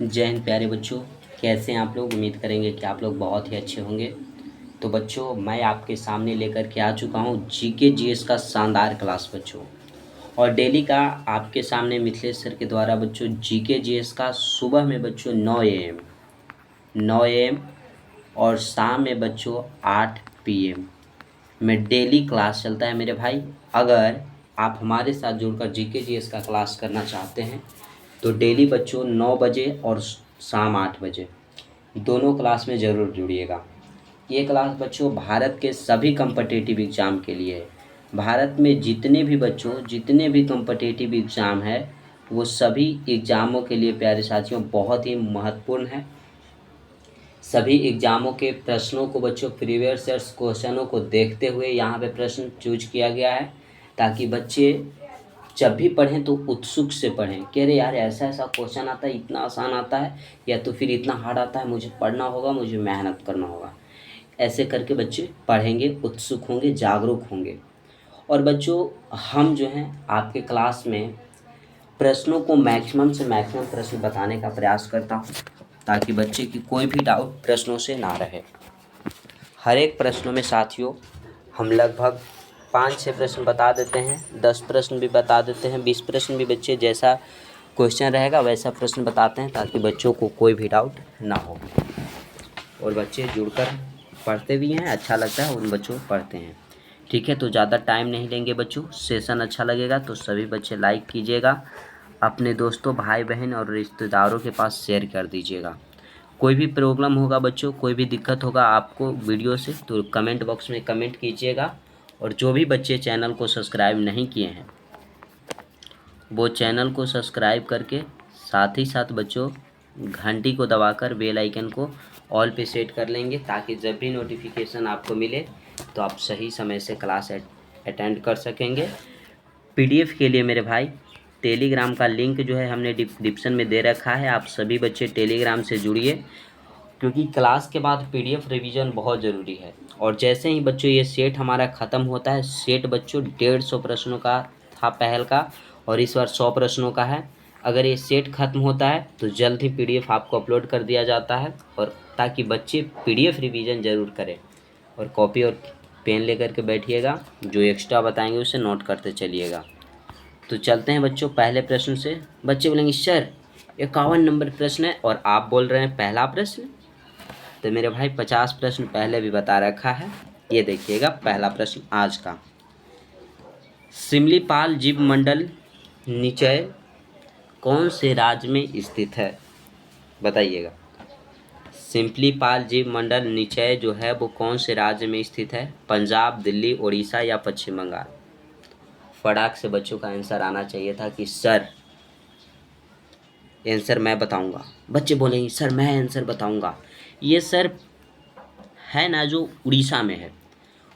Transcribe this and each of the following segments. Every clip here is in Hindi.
जय हिंद प्यारे बच्चों। कैसे हैं आप लोग? उम्मीद करेंगे कि आप लोग बहुत ही अच्छे होंगे। तो बच्चों, मैं आपके सामने लेकर के आ चुका हूँ जीके जीएस का शानदार क्लास बच्चों। और डेली का आपके सामने मिथिलेश सर के द्वारा बच्चों जीके जीएस का सुबह में बच्चों 9 AM और शाम में बच्चों 8 PM में डेली क्लास चलता है मेरे भाई। अगर आप हमारे साथ जुड़कर जीके जीएस का क्लास करना चाहते हैं तो डेली बच्चों 9 बजे और शाम 8 बजे दोनों क्लास में ज़रूर जुड़िएगा। ये क्लास बच्चों भारत के सभी कम्पिटिटिव एग्ज़ाम के लिए है। भारत में जितने भी कम्पिटिटिव एग्ज़ाम है वो सभी एग्ज़ामों के लिए प्यारे साथियों बहुत ही महत्वपूर्ण है। सभी एग्ज़ामों के प्रश्नों को बच्चों प्रीवियस ईयर्स क्वेश्चनों को देखते हुए यहाँ पे प्रश्न चूज किया गया है, ताकि बच्चे जब भी पढ़ें तो उत्सुक से पढ़ें कि अरे यार ऐसा ऐसा क्वेश्चन आता है, इतना आसान आता है या तो फिर इतना हार्ड आता है, मुझे पढ़ना होगा, मुझे मेहनत करना होगा। ऐसे करके बच्चे पढ़ेंगे, उत्सुक होंगे, जागरूक होंगे। और बच्चों, हम जो हैं आपके क्लास में प्रश्नों को मैक्सिमम से मैक्सिमम प्रश्न बताने का प्रयास करता हूँ, ताकि बच्चे की कोई भी डाउट प्रश्नों से ना रहे। हर एक प्रश्नों में साथियों हम लगभग 5-6 प्रश्न बता देते हैं, 10 प्रश्न भी बता देते हैं, 20 प्रश्न भी बच्चे जैसा क्वेश्चन रहेगा वैसा प्रश्न बताते हैं, ताकि बच्चों को कोई भी डाउट ना हो। और बच्चे जुड़कर पढ़ते भी हैं, अच्छा लगता है, उन बच्चों पढ़ते हैं। ठीक है, तो ज़्यादा टाइम नहीं लेंगे बच्चों। सेशन अच्छा लगेगा तो सभी बच्चे लाइक कीजिएगा, अपने दोस्तों, भाई बहन और रिश्तेदारों के पास शेयर कर दीजिएगा। कोई भी प्रॉब्लम होगा बच्चों, कोई भी दिक्कत होगा आपको वीडियो से, तो कमेंट बॉक्स में कमेंट कीजिएगा। और जो भी बच्चे चैनल को सब्सक्राइब नहीं किए हैं वो चैनल को सब्सक्राइब करके साथ ही साथ बच्चों घंटी को दबाकर बेल आइकन को ऑल पे सेट कर लेंगे, ताकि जब भी नोटिफिकेशन आपको मिले तो आप सही समय से क्लास अटेंड कर सकेंगे। पीडीएफ के लिए मेरे भाई टेलीग्राम का लिंक जो है हमने डिस्क्रिप्शन में दे रखा है। आप सभी बच्चे टेलीग्राम से जुड़िए, क्योंकि क्लास के बाद पीडीएफ रिवीजन बहुत ज़रूरी है। और जैसे ही बच्चों ये सेट हमारा ख़त्म होता है, सेट बच्चों 150 प्रश्नों का था पहल का, और इस बार 100 प्रश्नों का है। अगर ये सेट ख़त्म होता है तो जल्द ही पीडीएफ आपको अपलोड कर दिया जाता है, और ताकि बच्चे पीडीएफ रिवीजन ज़रूर करें। और कॉपी और पेन लेकर के बैठिएगा, जो एक्स्ट्रा बताएंगे उसे नोट करते चलिएगा। तो चलते हैं बच्चों पहले प्रश्न से। बच्चे बोलेंगे सर 51 नंबर प्रश्न है और आप बोल रहे हैं पहला प्रश्न। तो मेरे भाई 50 प्रश्न पहले भी बता रखा है। ये देखिएगा पहला प्रश्न आज का। सिमलीपाल जीव मंडल निचय कौन से राज्य में स्थित है? बताइएगा। सिमलीपाल जीव मंडल निचय जो है वो कौन से राज्य में स्थित है? पंजाब, दिल्ली, उड़ीसा या पश्चिम बंगाल? फटाक से बच्चों का आंसर आना चाहिए था कि सर आंसर मैं बताऊंगा। बच्चे बोलेंगे सर मैं आंसर बताऊंगा। ये सर है ना जो उड़ीसा में है।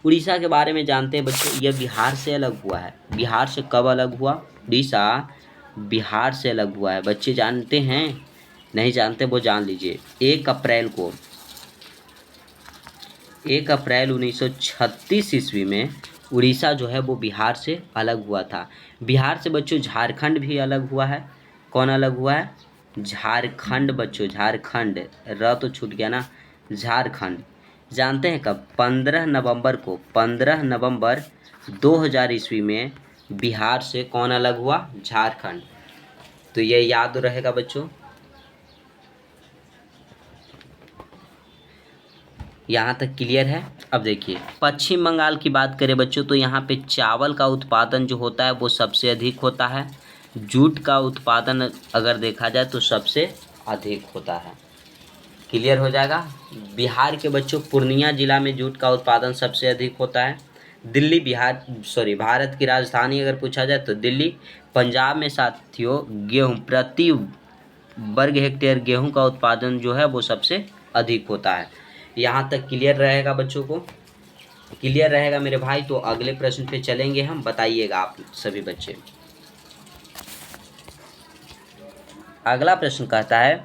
उड़ीसा के बारे में जानते हैं बच्चों, यह बिहार से अलग हुआ है। बिहार से कब अलग हुआ? उड़ीसा बिहार से अलग हुआ है। बच्चे जानते हैं? नहीं जानते वो जान लीजिए। 1 अप्रैल 1936 ईस्वी में उड़ीसा जो है वो बिहार से अलग हुआ था। बिहार से बच्चों झारखंड भी अलग हुआ है। कौन अलग हुआ है? झारखंड बच्चों, झारखंड। र तो छूट गया ना, झारखंड। जानते हैं कब? 15 नवंबर 2000 ईस्वी में बिहार से कौन अलग हुआ? झारखंड। तो ये याद रहेगा बच्चों। यहाँ तक क्लियर है? अब देखिए पश्चिम बंगाल की बात करें बच्चों, तो यहाँ पे चावल का उत्पादन जो होता है वो सबसे अधिक होता है। जूट का उत्पादन अगर देखा जाए तो सबसे अधिक होता है। क्लियर हो जाएगा। बिहार के बच्चों पूर्णिया जिला में जूट का उत्पादन सबसे अधिक होता है। भारत की राजधानी अगर पूछा जाए तो दिल्ली। पंजाब में साथियों गेहूँ, प्रति वर्ग हेक्टेयर गेहूं का उत्पादन जो है वो सबसे अधिक होता है। यहाँ तक क्लियर रहेगा बच्चों को? क्लियर रहेगा मेरे भाई। तो अगले प्रश्न पे चलेंगे हम। बताइएगा आप सभी बच्चे। अगला प्रश्न कहता है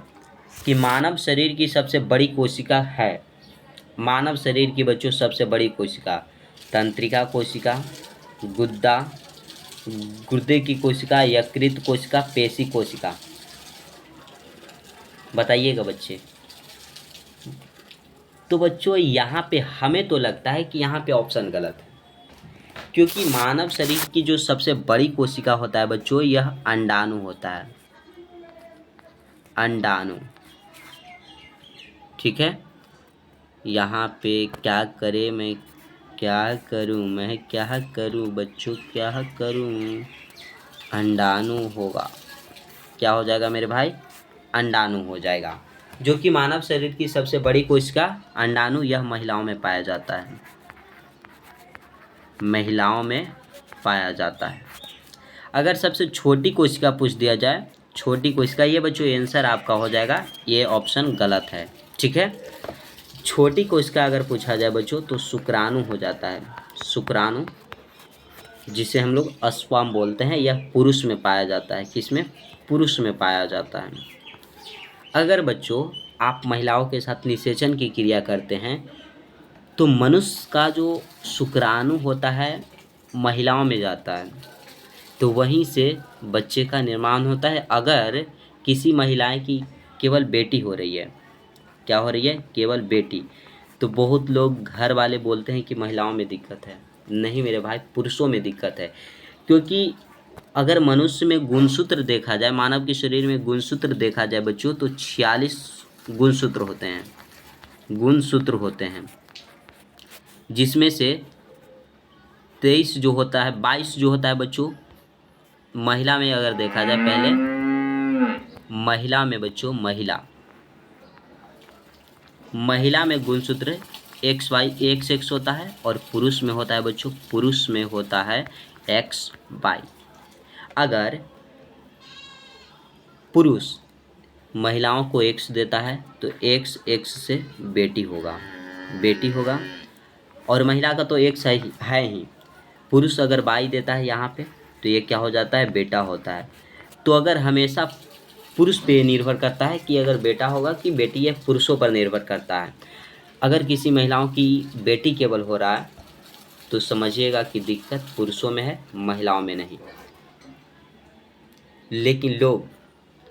कि मानव शरीर की सबसे बड़ी कोशिका है। मानव शरीर की बच्चों सबसे बड़ी कोशिका, तंत्रिका कोशिका, गुद्दा, गुर्दे की कोशिका, यकृत कोशिका, पेशी कोशिका? बताइएगा बच्चे। तो बच्चों यहाँ पे हमें तो लगता है कि यहाँ पे ऑप्शन गलत है, क्योंकि मानव शरीर की जो सबसे बड़ी कोशिका होता है बच्चों, यह अंडाणु होता है, अंडाणु। ठीक है, यहाँ पे क्या करे मैं क्या करूँ, मैं क्या करूँ बच्चों, क्या करूँ। अंडाणु होगा, क्या हो जाएगा मेरे भाई, अंडाणु हो जाएगा, जो कि मानव शरीर की सबसे बड़ी कोशिका अंडाणु, यह महिलाओं में पाया जाता है, महिलाओं में पाया जाता है। अगर सबसे छोटी कोशिका पूछ दिया जाए, छोटी कोशिका, ये बच्चों आंसर आपका हो जाएगा, ये ऑप्शन गलत है। ठीक है, छोटी कोशिका अगर पूछा जाए बच्चों तो शुक्राणु हो जाता है, शुक्राणु, जिसे हम लोग अस्पर्म बोलते हैं, यह पुरुष में पाया जाता है। किसमें, पुरुष में पाया जाता है। अगर बच्चों आप महिलाओं के साथ निषेचन की क्रिया करते हैं तो मनुष्य का जो शुक्राणु होता है महिलाओं में जाता है, तो वहीं से बच्चे का निर्माण होता है। अगर किसी महिलाएं की केवल बेटी हो रही है, क्या हो रही है, केवल बेटी, तो बहुत लोग घर वाले बोलते हैं कि महिलाओं में दिक्कत है। नहीं मेरे भाई, पुरुषों में दिक्कत है, क्योंकि अगर मनुष्य में गुणसूत्र देखा जाए, मानव के शरीर में गुणसूत्र देखा जाए बच्चों, तो 46 गुणसूत्र होते हैं, गुणसूत्र होते हैं, जिसमें से 23 जो होता है, 22 जो होता है बच्चों महिला में। अगर देखा जाए पहले महिला में बच्चों, महिला में गुणसूत्र XX होता है, और पुरुष में होता है बच्चों, पुरुष में होता है XY। अगर पुरुष महिलाओं को X देता है तो X से बेटी होगा, बेटी होगा, और महिला का तो X है ही। पुरुष अगर Y देता है यहाँ पे तो ये क्या हो जाता है, बेटा होता है। तो अगर हमेशा पुरुष पे निर्भर करता है कि अगर बेटा होगा कि बेटी, है पुरुषों पर निर्भर करता है। अगर किसी महिलाओं की बेटी केवल हो रहा है तो समझिएगा कि दिक्कत पुरुषों में है, महिलाओं में नहीं। लेकिन लोग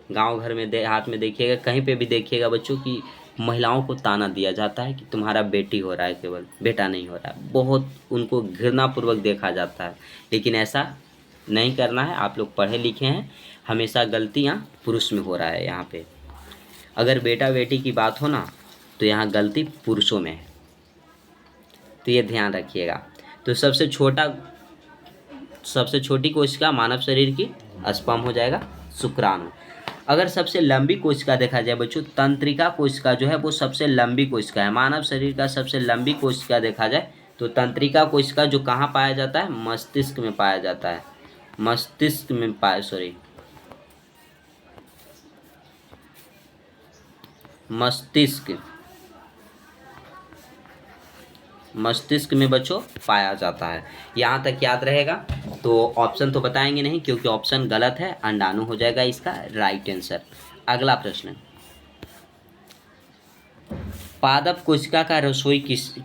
गांव घर में, देहात में देखिएगा, कहीं पे भी देखिएगा बच्चों की महिलाओं को ताना दिया जाता है कि तुम्हारा बेटी हो रहा है, केवल बेटा नहीं हो रहा है। बहुत उनको घृणापूर्वक देखा जाता है, लेकिन ऐसा नहीं करना है। आप लोग पढ़े लिखे हैं, हमेशा गलतियाँ पुरुष में हो रहा है। यहाँ पे अगर बेटा बेटी की बात हो ना तो यहाँ गलती पुरुषों में है, तो ये ध्यान रखिएगा। तो सबसे छोटी कोशिका मानव शरीर की स्पर्म हो जाएगा, शुक्राणु। अगर सबसे लंबी कोशिका देखा जाए बच्चों, तंत्रिका कोशिका जो है वो सबसे लंबी कोशिका है। मानव शरीर का सबसे लंबी कोशिका देखा जाए तो तंत्रिका कोशिका, जो कहाँ पाया जाता है, मस्तिष्क में पाया जाता है, मस्तिष्क में मस्तिष्क में बच्चों पाया जाता है। यहाँ तक याद रहेगा। तो ऑप्शन तो बताएंगे नहीं क्योंकि ऑप्शन गलत है, अंडाणु हो जाएगा इसका राइट आंसर। अगला प्रश्न, पादप कोशिका का रसोई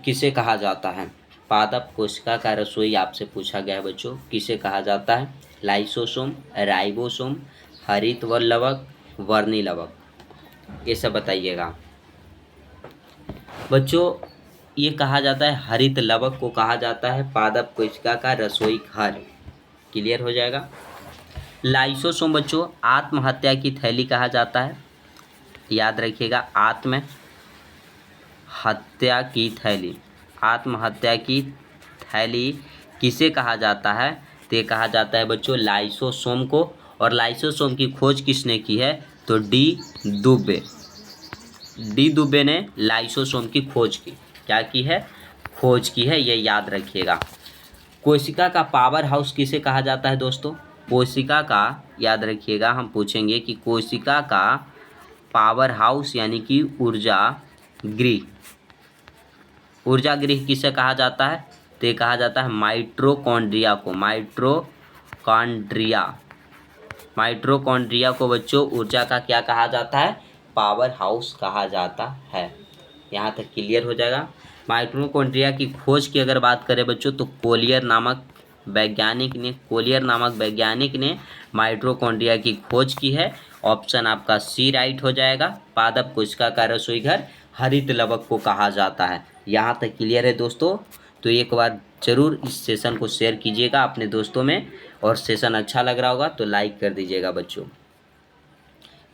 किसे कहा जाता है। पादप कोशिका का रसोई आपसे पूछा गया है बच्चों, किसे कहा जाता है। लाइसोसोम, राइबोसोम, हरित लवक, वर्णी लवक, ये सब बताइएगा बच्चों। ये कहा जाता है, हरित लवक को कहा जाता है पादप कोशिका का रसोई घर। क्लियर हो जाएगा। लाइसोसोम बच्चों आत्महत्या की थैली कहा जाता है, याद रखिएगा, आत्महत्या की थैली, आत्महत्या की थैली किसे कहा जाता है, तो ये कहा जाता है बच्चों लाइसोसोम को। और लाइसोसोम की खोज किसने की है, तो डी दुबे ने लाइसोसोम की खोज की। क्या की है, खोज की है, ये याद रखिएगा। कोशिका का पावर हाउस किसे कहा जाता है दोस्तों। कोशिका का, याद रखिएगा, हम पूछेंगे कि कोशिका का पावर हाउस यानी कि ऊर्जा गृह, ऊर्जा गृह किसे कहा जाता है, तो ये कहा जाता है माइटोकॉन्ड्रिया को। माइटोकॉन्ड्रिया को बच्चों ऊर्जा का क्या कहा जाता है, पावर हाउस कहा जाता है। यहाँ तक क्लियर हो जाएगा। माइटोकॉन्ड्रिया की खोज की अगर बात करें बच्चों तो कोलियर नामक वैज्ञानिक ने, कोलियर नामक वैज्ञानिक ने माइटोकॉन्ड्रिया की खोज की है। ऑप्शन आपका सी राइट हो जाएगा। पादप कोशिका का रसोई घर हरित लवक को कहा जाता है। यहाँ तक क्लियर है दोस्तों? तो एक बार ज़रूर इस सेशन को शेयर कीजिएगा अपने दोस्तों में, और सेशन अच्छा लग रहा होगा तो लाइक कर दीजिएगा बच्चों।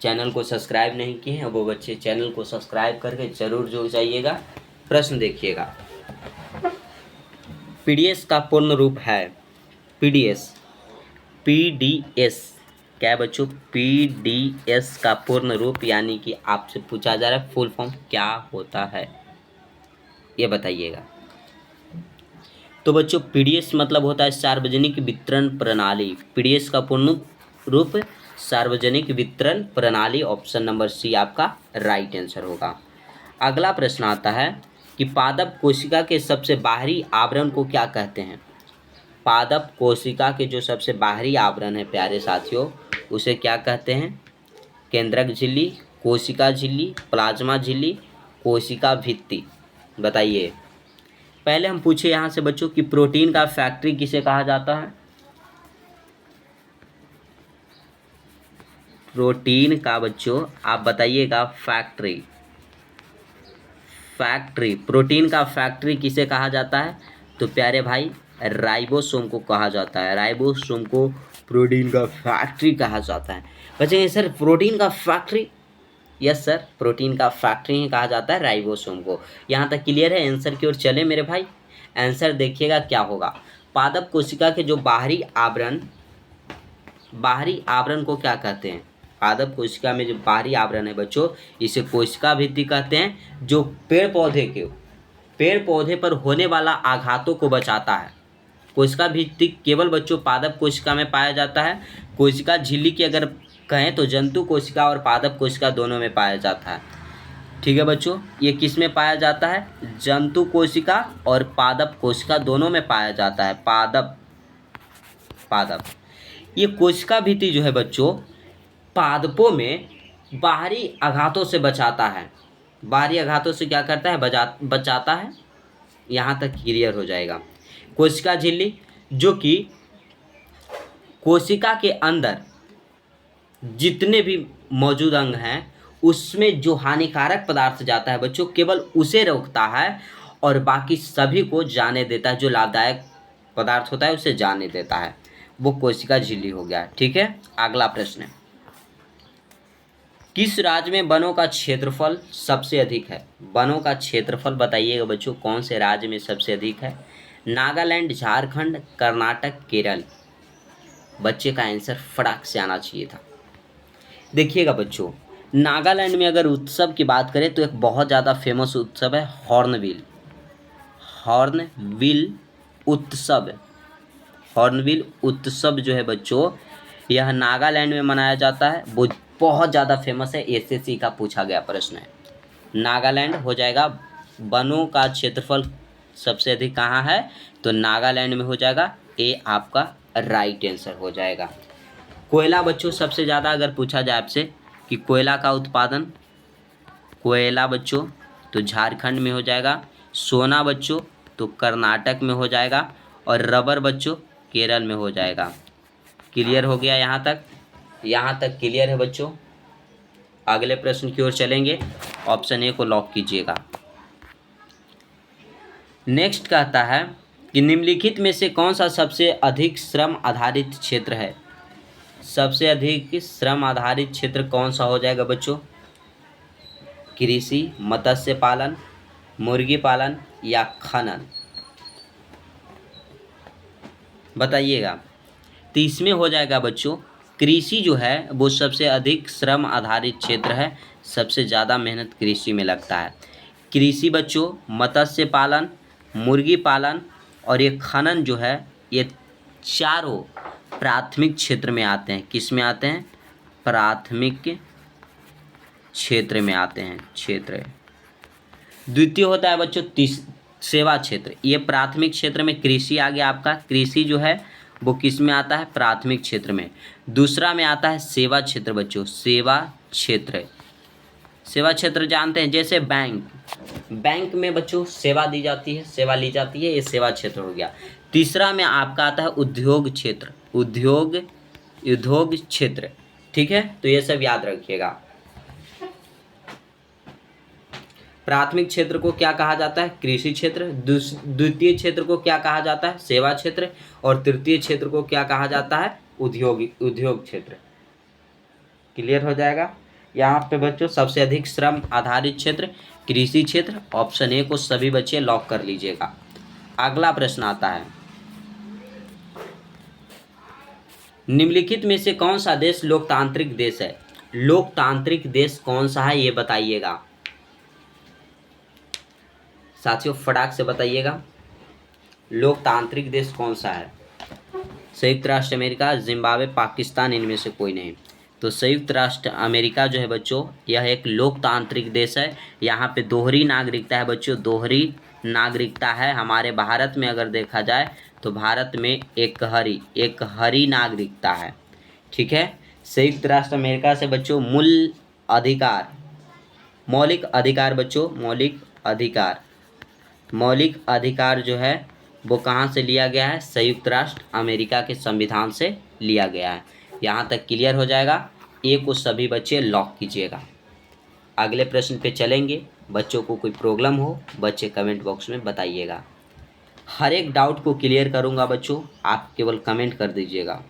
चैनल को सब्सक्राइब नहीं किए हैं वो बच्चे चैनल को सब्सक्राइब करके ज़रूर जुड़ जाइएगा। प्रश्न देखिएगा, पीडीएस का पूर्ण रूप है, पीडीएस क्या है बच्चों? पीडीएस का पूर्ण रूप यानी कि आपसे पूछा जा रहा है फुल फॉर्म क्या होता है, ये बताइएगा। तो बच्चों पीडीएस मतलब होता है सार्वजनिक वितरण प्रणाली। पीडीएस का पूर्ण रूप सार्वजनिक वितरण प्रणाली। ऑप्शन नंबर सी आपका राइट आंसर होगा। अगला प्रश्न आता है कि पादप कोशिका के सबसे बाहरी आवरण को क्या कहते हैं? पादप कोशिका के जो सबसे बाहरी आवरण है प्यारे साथियों, उसे क्या कहते हैं? केंद्रक झिल्ली, कोशिका झिल्ली, प्लाज्मा झिल्ली, कोशिका भित्ति। बताइए। पहले हम पूछे यहाँ से बच्चों कि प्रोटीन का फैक्ट्री किसे कहा जाता है? प्रोटीन का बच्चों आप बताइएगा फैक्ट्री प्रोटीन का फैक्ट्री किसे कहा जाता है? तो प्यारे भाई राइबोसोम को कहा जाता है। राइबोसोम को प्रोटीन का फैक्ट्री कहा जाता है। बच्चे सर प्रोटीन का फैक्ट्री, यस सर, प्रोटीन का फैक्ट्री ही कहा जाता है राइबोसोम को। यहाँ तक क्लियर है? आंसर की ओर चले मेरे भाई। आंसर देखिएगा क्या होगा। पादप कोशिका के जो बाहरी आवरण को क्या कहते हैं? पादप कोशिका में जो बाहरी आवरण है बच्चों, इसे कोशिका भित्ति कहते हैं, जो पेड़ पौधे पर होने वाला आघातों को बचाता है। कोशिका भित्ति केवल बच्चों पादप कोशिका में पाया जाता है। कोशिका झिल्ली की अगर कहें तो जंतु कोशिका और पादप कोशिका दोनों में पाया जाता है। ठीक है बच्चों, ये किस में पाया जाता है? जंतु कोशिका और पादप कोशिका दोनों में पाया जाता है। पादप ये कोशिका भित्ति जो है बच्चों पादपों में बाहरी आघातों से बचाता है। बाहरी आघातों से क्या करता है? बचाता है। यहाँ तक क्लियर हो जाएगा। कोशिका झिल्ली जो कि कोशिका के अंदर जितने भी मौजूद अंग हैं उसमें जो हानिकारक पदार्थ जाता है बच्चों केवल उसे रोकता है और बाकी सभी को जाने देता है। जो लाभदायक पदार्थ होता है उसे जाने देता है, वो कोशिका झिल्ली हो गया। ठीक है, अगला प्रश्न है, किस राज्य में वनों का क्षेत्रफल सबसे अधिक है? वनों का क्षेत्रफल बताइएगा बच्चों कौन से राज्य में सबसे अधिक है? नागालैंड, झारखंड, कर्नाटक, केरल। बच्चे का आंसर फटाक से आना चाहिए था। देखिएगा बच्चों, नागालैंड में अगर उत्सव की बात करें तो एक बहुत ज़्यादा फेमस उत्सव है हॉर्नबिल उत्सव। हॉर्नबिल उत्सव जो है बच्चों यह नागालैंड में मनाया जाता है। वो बहुत ज़्यादा फेमस है, एसएससी का पूछा गया प्रश्न है। नागालैंड हो जाएगा। वनों का क्षेत्रफल सबसे अधिक कहाँ है? तो नागालैंड में हो जाएगा। ए आपका राइट आंसर हो जाएगा। कोयला बच्चों सबसे ज़्यादा अगर पूछा जाए आपसे कि कोयला का उत्पादन, कोयला बच्चों तो झारखंड में हो जाएगा। सोना बच्चों तो कर्नाटक में हो जाएगा। और रबर बच्चों केरल में हो जाएगा। क्लियर हो गया? यहाँ तक क्लियर है बच्चों। अगले प्रश्न की ओर चलेंगे। ऑप्शन ए को लॉक कीजिएगा। नेक्स्ट कहता है कि निम्नलिखित में से कौन सा सबसे अधिक श्रम आधारित क्षेत्र है? सबसे अधिक श्रम आधारित क्षेत्र कौन सा हो जाएगा बच्चों? कृषि, मत्स्य पालन, मुर्गी पालन या खनन? बताइएगा। तो इसमें हो जाएगा बच्चों कृषि जो है वो सबसे अधिक श्रम आधारित क्षेत्र है। सबसे ज़्यादा मेहनत कृषि में लगता है। कृषि बच्चों, मत्स्य पालन, मुर्गी पालन और ये खनन जो है ये चारों प्राथमिक क्षेत्र में आते हैं। किस में आते हैं? प्राथमिक क्षेत्र में आते हैं। क्षेत्र द्वितीय होता है बच्चों सेवा क्षेत्र। ये प्राथमिक क्षेत्र में कृषि आ गया आपका। कृषि जो है वो किस में आता है? प्राथमिक क्षेत्र में। दूसरा में आता है सेवा क्षेत्र बच्चों। सेवा क्षेत्र जानते हैं, जैसे बैंक में बच्चों सेवा दी जाती है, सेवा ली जाती है, ये सेवा क्षेत्र हो गया। तीसरा में आपका आता है उद्योग क्षेत्र, उद्योग क्षेत्र, ठीक है। तो ये सब याद रखिएगा। प्राथमिक क्षेत्र को क्या कहा जाता है? कृषि क्षेत्र। द्वितीय क्षेत्र को क्या कहा जाता है? सेवा क्षेत्र। और तृतीय क्षेत्र को क्या कहा जाता है? उद्योग क्षेत्र। क्लियर हो जाएगा। यहाँ पे बच्चों सबसे अधिक श्रम आधारित क्षेत्र कृषि क्षेत्र, ऑप्शन ए को सभी बच्चे लॉक कर लीजिएगा। अगला प्रश्न आता है, निम्नलिखित में से कौन सा देश लोकतांत्रिक देश है? लोकतांत्रिक देश कौन सा है ये बताइएगा साथियों, फटाक से बताइएगा। लोकतांत्रिक देश कौन सा है? संयुक्त राष्ट्र अमेरिका, जिम्बाब्वे, पाकिस्तान, इनमें से कोई नहीं। तो संयुक्त राष्ट्र अमेरिका जो है बच्चों, यह एक लोकतांत्रिक देश है। यहाँ पे दोहरी नागरिकता है बच्चों, दोहरी नागरिकता है। हमारे भारत में अगर देखा जाए तो भारत में एक हरी नागरिकता है, ठीक है। संयुक्त राष्ट्र अमेरिका से बच्चों मौलिक अधिकार बच्चों, मौलिक अधिकार जो है वो कहाँ से लिया गया है? संयुक्त राष्ट्र अमेरिका के संविधान से लिया गया है। यहाँ तक क्लियर हो जाएगा। ए को सभी बच्चे लॉक कीजिएगा। अगले प्रश्न पे चलेंगे। बच्चों को कोई प्रॉब्लम हो बच्चे कमेंट बॉक्स में बताइएगा। हर एक डाउट को क्लियर करूँगा बच्चों, आप केवल कमेंट कर दीजिएगा।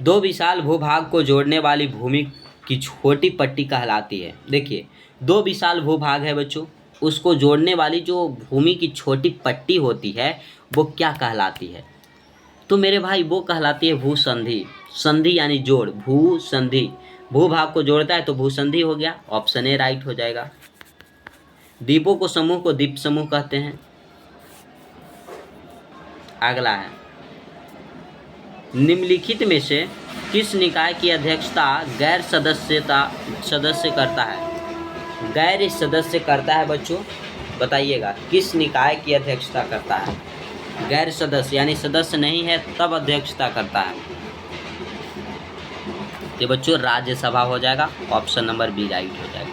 दो विशाल भूभाग को जोड़ने वाली भूमि की छोटी पट्टी कहलाती है। देखिए, दो विशाल भूभाग है बच्चों, उसको जोड़ने वाली जो भूमि की छोटी पट्टी होती है वो क्या कहलाती है? तो मेरे भाई वो कहलाती है भूसंधि। संधि यानी जोड़, भूसंधि। भूभाग को जोड़ता है तो भूसंधि हो गया, ऑप्शन ए राइट हो जाएगा। द्वीपों को समूह को द्वीप समूह कहते हैं। अगला है, निम्नलिखित में से किस निकाय की अध्यक्षता गैर सदस्य करता है? गैर सदस्य करता है बच्चों, बताइएगा किस निकाय की अध्यक्षता करता है? गैर सदस्य यानी सदस्य नहीं है तब अध्यक्षता करता है। ये बच्चों राज्यसभा हो जाएगा, ऑप्शन नंबर बी राइट हो जाएगा।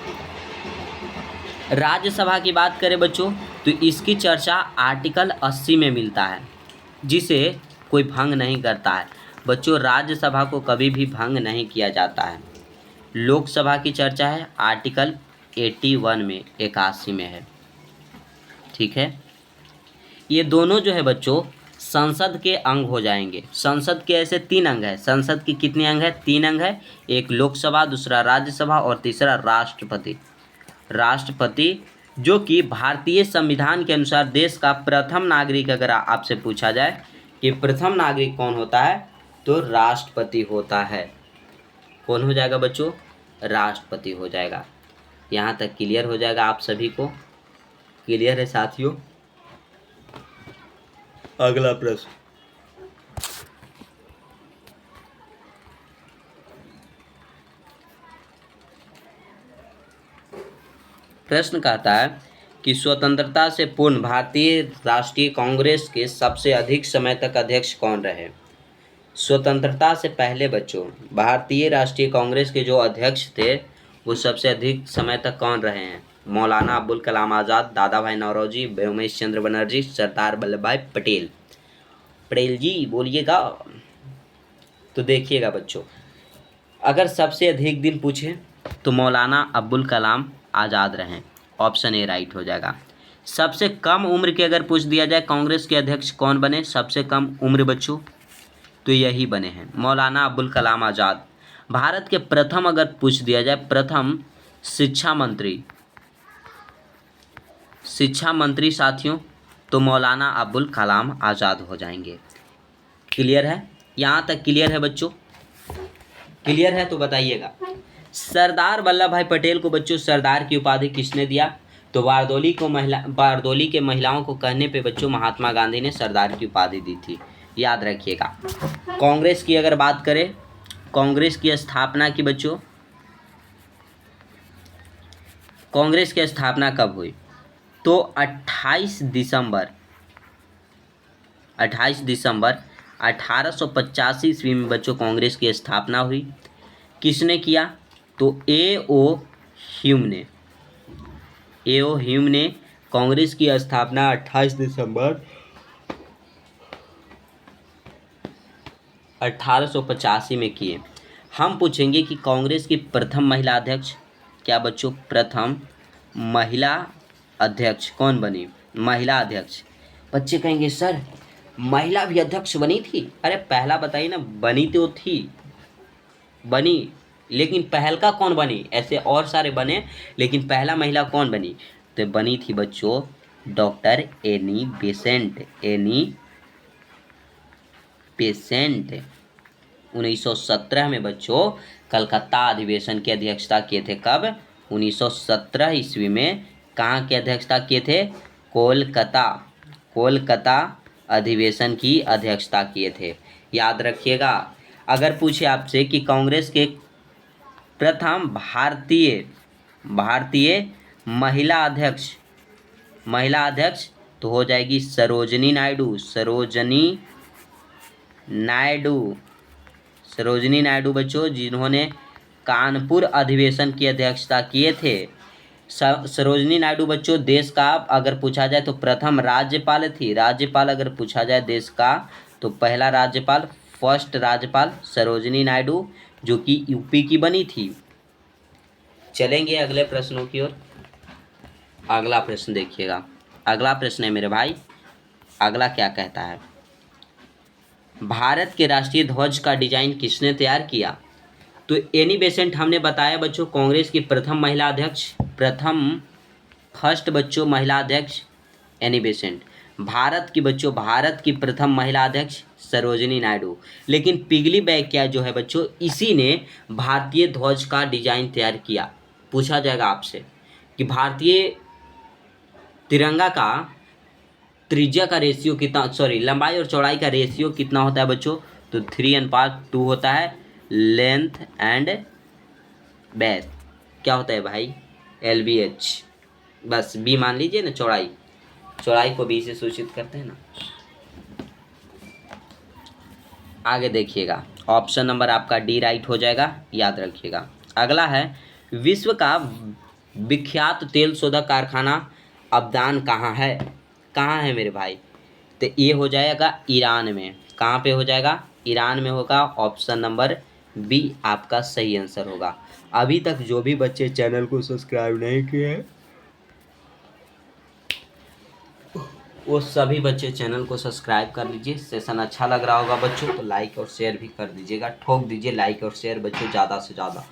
राज्यसभा की बात करें बच्चों तो इसकी चर्चा आर्टिकल 80 में मिलता है, जिसे कोई भंग नहीं करता है। बच्चों राज्यसभा को कभी भी भंग नहीं किया जाता है। लोकसभा की चर्चा है आर्टिकल 81 में, 81 में है, ठीक है। ये दोनों जो है बच्चों संसद के अंग हो जाएंगे। संसद के ऐसे 3 अंग है। संसद की कितने अंग है? 3 अंग है। एक लोकसभा, दूसरा राज्यसभा और तीसरा राष्ट्रपति। राष्ट्रपति जो कि भारतीय संविधान के अनुसार देश का प्रथम नागरिक, अगर आपसे पूछा जाए कि प्रथम नागरिक कौन होता है तो राष्ट्रपति होता है। कौन हो जाएगा बच्चों? राष्ट्रपति हो जाएगा। यहाँ तक क्लियर हो जाएगा आप सभी को। क्लियर है साथियों। अगला प्रश्न, प्रश्न कहता है कि स्वतंत्रता से पूर्व भारतीय राष्ट्रीय कांग्रेस के सबसे अधिक समय तक अध्यक्ष कौन रहे? स्वतंत्रता से पहले बच्चों भारतीय राष्ट्रीय कांग्रेस के जो अध्यक्ष थे वो सबसे अधिक समय तक कौन रहे हैं? मौलाना अब्दुल कलाम आज़ाद, दादा भाई नौरोजी, उमेश चंद्र बनर्जी, सरदार वल्लभ भाई पटेल। पटेल जी बोलिएगा। तो देखिएगा बच्चों, अगर सबसे अधिक दिन पूछे तो मौलाना अब्दुल कलाम आज़ाद रहें, ऑप्शन ए राइट हो जाएगा। सबसे कम उम्र के अगर पूछ दिया जाए कांग्रेस के अध्यक्ष कौन बने सबसे कम उम्र बच्चों, तो यही बने हैं मौलाना अब्दुल कलाम आज़ाद। भारत के प्रथम अगर पूछ दिया जाए प्रथम शिक्षा मंत्री साथियों तो मौलाना अब्दुल कलाम आज़ाद हो जाएंगे। क्लियर है? यहाँ तक क्लियर है बच्चों? क्लियर है तो बताइएगा। सरदार वल्लभ भाई पटेल को बच्चों सरदार की उपाधि किसने दिया? तो बारदोली के महिलाओं को कहने पे बच्चों महात्मा गांधी ने सरदार की उपाधि दी थी, याद रखिएगा। कांग्रेस की अगर बात करें, कांग्रेस की स्थापना की बच्चों, कांग्रेस की स्थापना कब हुई? तो 28 दिसंबर 1885 ईस्वी में बच्चों कांग्रेस की स्थापना हुई। किसने किया? तो ए.ओ. ह्यूम ने कांग्रेस की स्थापना 28 दिसंबर 1885 में किए। हम पूछेंगे कि कांग्रेस की प्रथम महिला अध्यक्ष, क्या बच्चों, प्रथम महिला अध्यक्ष कौन बनी? महिला अध्यक्ष। बच्चे कहेंगे सर महिला भी अध्यक्ष बनी थी? अरे पहला बताइए ना, बनी तो थी, बनी, लेकिन पहल का कौन बनी? ऐसे और सारे बने, लेकिन पहला महिला कौन बनी? तो बनी थी बच्चों doctor Annie Besant. Annie Besant 1917 में बच्चों कलकत्ता अधिवेशन की अध्यक्षता किए थे। कब? 1917 ईस्वी में। कहाँ की अध्यक्षता किए थे? कोलकाता अधिवेशन की अध्यक्षता किए थे। याद रखिएगा। अगर पूछे आपसे कि कांग्रेस के प्रथम भारतीय महिला अध्यक्ष तो हो जाएगी सरोजनी नायडू बच्चों, जिन्होंने कानपुर अधिवेशन की अध्यक्षता किए थे। सरोजनी नायडू बच्चों देश का अगर पूछा जाए तो प्रथम राज्यपाल थी। राज्यपाल अगर पूछा जाए देश का तो पहला राज्यपाल, फर्स्ट राज्यपाल सरोजनी नायडू, जो कि यूपी की बनी थी। चलेंगे अगले प्रश्नों की ओर। अगला प्रश्न देखिएगा। अगला प्रश्न है मेरे भाई, अगला क्या कहता है? भारत के राष्ट्रीय ध्वज का डिजाइन किसने तैयार किया? तो एनी बेसेंट हमने बताया बच्चों कांग्रेस की प्रथम महिला अध्यक्ष, फर्स्ट बच्चों महिला अध्यक्ष एनी बेसेंट। भारत की प्रथम महिला अध्यक्ष सरोजनी नायडू। लेकिन पिगली बैग क्या जो है बच्चों, इसी ने भारतीय ध्वज का डिजाइन तैयार किया। पूछा जाएगा आपसे कि भारतीय तिरंगा का त्रिज्या का रेशियो कितना, लंबाई और चौड़ाई का रेशियो कितना होता है बच्चों? तो 3:2 होता है। लेंथ एंड बेथ क्या होता है भाई? LBH। बस बी मान लीजिए ना, चौड़ाई को बी से सूचित करते हैं ना। आगे देखिएगा, ऑप्शन नंबर आपका डी राइट हो जाएगा, याद रखिएगा। अगला है, विश्व का विख्यात तेल शोधक कारखाना अब्दान कहाँ है मेरे भाई? तो ये हो जाएगा ईरान में। कहाँ पे हो जाएगा? ईरान में होगा। ऑप्शन नंबर बी आपका सही आंसर होगा। अभी तक जो भी बच्चे चैनल को सब्सक्राइब नहीं किए हैं वो सभी बच्चे चैनल को सब्सक्राइब कर लीजिए। सेशन अच्छा लग रहा होगा बच्चों तो लाइक और शेयर भी कर दीजिएगा। ठोक दीजिए लाइक और शेयर बच्चों ज़्यादा से ज़्यादा।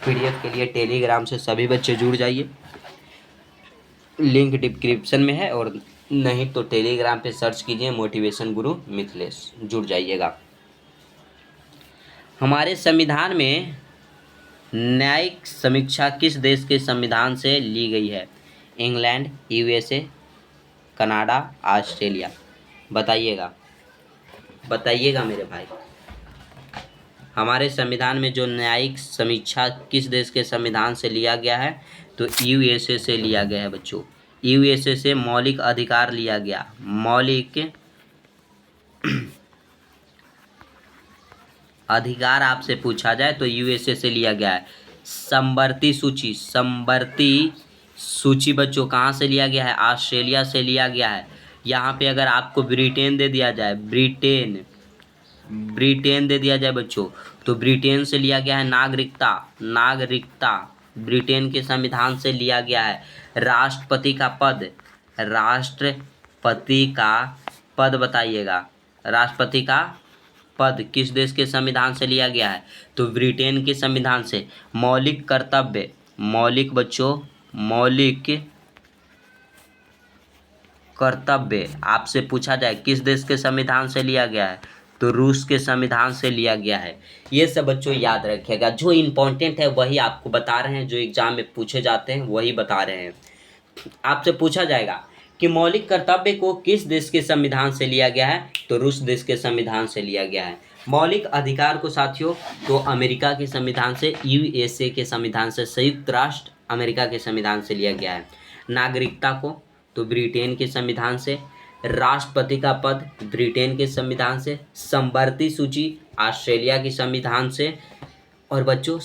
PDF के लिए टेलीग्राम से सभी बच्चे जुड़ जाइए, लिंक डिस्क्रिप्शन में है, और नहीं तो टेलीग्राम पे सर्च कीजिए मोटिवेशन गुरु मिथिलेश, जुड़ जाइएगा। हमारे संविधान में न्यायिक समीक्षा किस देश के संविधान से ली गई है? England, USA, Canada, Australia. बताइएगा मेरे भाई। हमारे संविधान में जो न्यायिक समीक्षा किस देश के संविधान से लिया गया है? तो USA से लिया गया है बच्चों। USA से मौलिक अधिकार लिया गया। मौलिक अधिकार आपसे पूछा जाए तो USA से लिया गया है। संवर्ती सूची बच्चों कहाँ से लिया गया है? ऑस्ट्रेलिया से लिया गया है। यहाँ पे अगर आपको ब्रिटेन दे दिया जाए, ब्रिटेन दे दिया जाए बच्चों, तो ब्रिटेन से लिया गया है। नागरिकता ब्रिटेन के संविधान से लिया गया है। राष्ट्रपति का पद बताइएगा। राष्ट्रपति का पद किस देश के संविधान से लिया गया है? तो ब्रिटेन के संविधान से। मौलिक कर्तव्य आपसे पूछा जाए किस देश के संविधान से लिया गया है? तो रूस के संविधान से लिया गया है। ये सब बच्चों याद रखिएगा। जो इम्पोर्टेंट है वही आपको बता रहे हैं, जो एग्जाम में पूछे जाते हैं वही बता रहे हैं। आपसे पूछा जाएगा कि मौलिक कर्तव्य को किस देश के संविधान से लिया गया है? तो रूस देश के संविधान से लिया गया है। मौलिक अधिकार को साथियों तो अमेरिका के संविधान से, USA के संविधान से, संयुक्त राष्ट्र अमेरिका के संविधान से लिया गया है। नागरिकता को तो ब्रिटेन के संविधान से। राष्ट्रपति का पद ब्रिटेन के संविधान से। संवर्ती सूची ऑस्ट्रेलिया के संविधान से। और बच्चों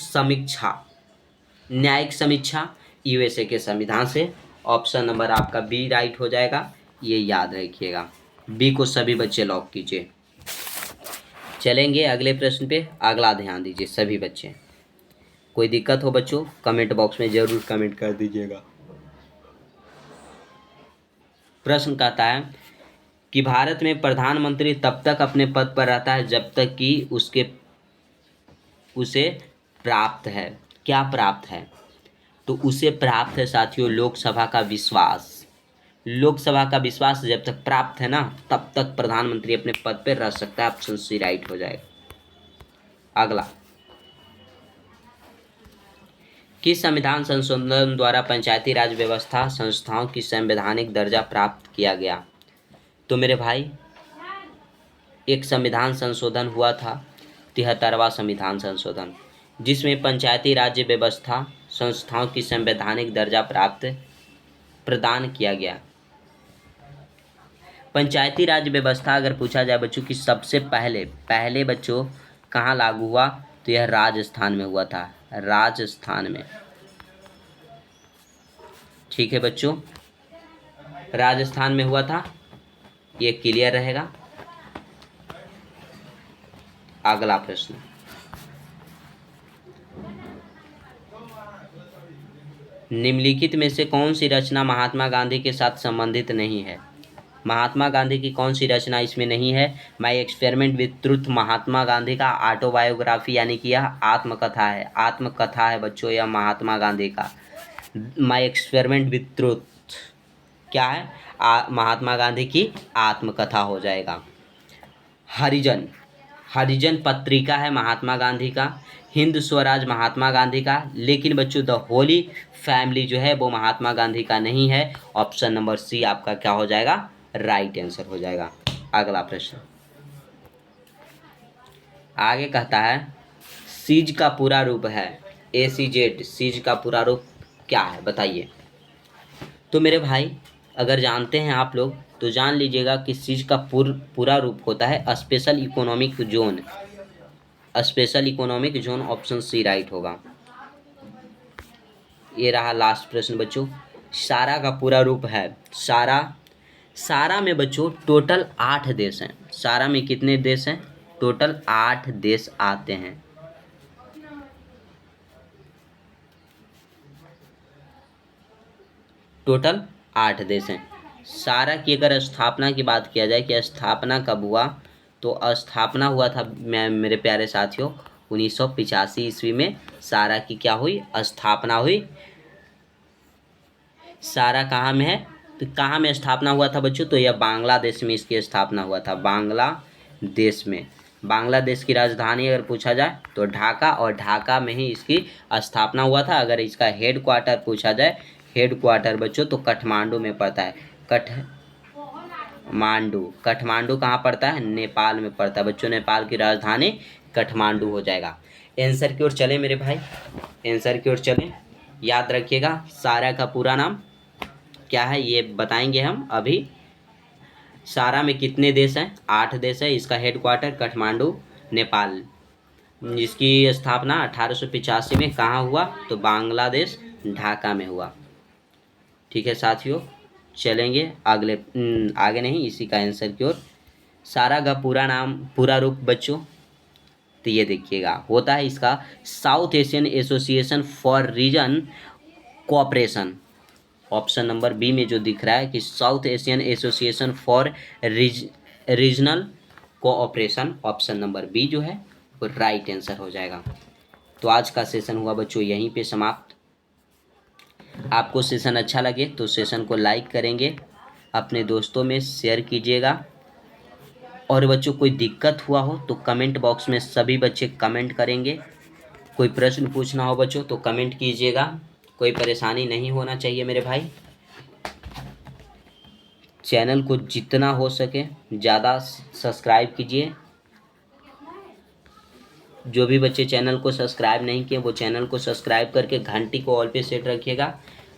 न्यायिक समीक्षा USA के संविधान से। ऑप्शन नंबर आपका बी राइट हो जाएगा, ये याद रखिएगा। बी को सभी बच्चे लॉक कीजिए। चलेंगे अगले प्रश्न पे। अगला ध्यान दीजिए सभी बच्चे। कोई दिक्कत हो बच्चों कमेंट बॉक्स में ज़रूर कमेंट कर दीजिएगा। प्रश्न कहता है कि भारत में प्रधानमंत्री तब तक अपने पद पर रहता है जब तक कि उसे प्राप्त है। क्या प्राप्त है? तो उसे प्राप्त है साथियों लोकसभा का विश्वास। लोकसभा का विश्वास जब तक प्राप्त है ना तब तक प्रधानमंत्री अपने पद पर रह सकता है। ऑप्शन सी राइट हो जाएगा। अगला, किस संविधान संशोधन द्वारा पंचायती राज व्यवस्था संस्थाओं की संवैधानिक दर्जा प्राप्त किया गया? तो मेरे भाई एक संविधान संशोधन हुआ था 73वां संविधान संशोधन, जिसमें पंचायती राज्य व्यवस्था संस्थाओं की संवैधानिक दर्जा प्रदान किया गया। पंचायती राज व्यवस्था अगर पूछा जाए बच्चों की सबसे पहले बच्चों कहाँ लागू हुआ? तो यह राजस्थान में हुआ था। राजस्थान में, ठीक है बच्चों, राजस्थान में हुआ था। ये क्लियर रहेगा। अगला प्रश्न, निम्नलिखित में से कौन सी रचना महात्मा गांधी के साथ संबंधित नहीं है? महात्मा गांधी की कौन सी रचना इसमें नहीं है? My experiment with truth Mahatma Gandhi का ऑटोबायोग्राफी यानी कि यह आत्मकथा है। आत्मकथा है बच्चों यह महात्मा गांधी का। माई एक्सपेरिमेंट विथ ट्रुथ क्या है? महात्मा गांधी की आत्मकथा हो जाएगा। हरिजन पत्रिका है महात्मा गांधी का। हिंद स्वराज महात्मा गांधी का। लेकिन बच्चों द होली फैमिली जो है वो महात्मा गांधी का नहीं है। ऑप्शन नंबर सी आपका क्या हो जाएगा? राइट आंसर हो जाएगा। अगला प्रश्न आगे कहता है सीज का पूरा रूप है ACZ। सीज का पूरा रूप क्या है बताइए? तो मेरे भाई अगर जानते हैं आप लोग तो जान लीजिएगा कि सीज का पूरा रूप होता है special economic zone. Special economic zone, option C right होगा। ये रहा लास्ट प्रश्न बच्चों। सारा का पूरा रूप है सारा में बच्चों टोटल 8 देश हैं। सारा में कितने देश हैं? टोटल 8 देश आते हैं। टोटल 8 देश हैं। सारा की अगर स्थापना की बात किया जाए कि स्थापना कब हुआ, तो स्थापना हुआ था मेरे प्यारे साथियों 1985 ईस्वी में सारा की क्या हुई? स्थापना हुई। सारा कहाँ में है? तो कहाँ में स्थापना हुआ था बच्चों? तो यह बांग्लादेश में इसकी स्थापना हुआ था। बांग्लादेश में। बांग्लादेश की राजधानी अगर पूछा जाए तो ढाका, और ढाका में ही इसकी स्थापना हुआ था। अगर इसका हेड क्वार्टर पूछा जाए, हेड क्वार्टर बच्चों तो काठमांडू में पड़ता है। काठमांडू कहाँ पड़ता है? नेपाल में पड़ता है बच्चों। नेपाल की राजधानी काठमांडू हो जाएगा। आंसर की ओर चले मेरे भाई, आंसर की ओर चले। याद रखिएगा सारा का पूरा नाम क्या है ये बताएंगे हम अभी। सारा में कितने देश हैं? 8 देश है। इसका हेड क्वार्टर काठमांडू नेपाल। जिसकी स्थापना 1885 में कहाँ हुआ? तो बांग्लादेश ढाका में हुआ। ठीक है साथियों, चलेंगे आगे नहीं इसी का आंसर की ओर। सारा का पूरा रूप बच्चों तो ये देखिएगा होता है इसका South Asian Association for Region Cooperation. Option number B में जो दिख रहा है कि South Asian Association for Regional Cooperation, option number B जो है वो राइट आंसर हो जाएगा। तो आज का सेशन हुआ बच्चों यहीं पे समाप्त। आपको सेशन अच्छा लगे तो सेशन को लाइक करेंगे, अपने दोस्तों में शेयर कीजिएगा। और बच्चों कोई दिक्कत हुआ हो तो कमेंट बॉक्स में सभी बच्चे कमेंट करेंगे। कोई प्रश्न पूछना हो बच्चों तो कमेंट कीजिएगा। कोई परेशानी नहीं होना चाहिए मेरे भाई। चैनल को जितना हो सके ज़्यादा सब्सक्राइब कीजिए। जो भी बच्चे चैनल को सब्सक्राइब नहीं किए वो चैनल को सब्सक्राइब करके घंटी को ऑल पे सेट रखिएगा,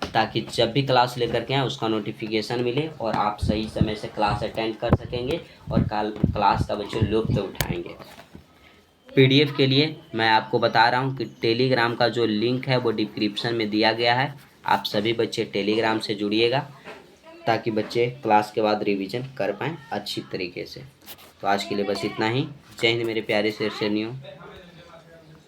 ताकि जब भी क्लास लेकर के आए उसका नोटिफिकेशन मिले और आप सही समय से क्लास अटेंड कर सकेंगे और क्लास का बच्चे लुत्फ़ उठाएंगे। PDF के लिए मैं आपको बता रहा हूँ कि टेलीग्राम का जो लिंक है वो डिस्क्रिप्शन में दिया गया है। आप सभी बच्चे टेलीग्राम से जुड़िएगा ताकि बच्चे क्लास के बाद रिवीजन कर पाएँ अच्छी तरीके से। तो आज के लिए बस इतना ही। जय हिंद मेरे प्यारे शेरनियों।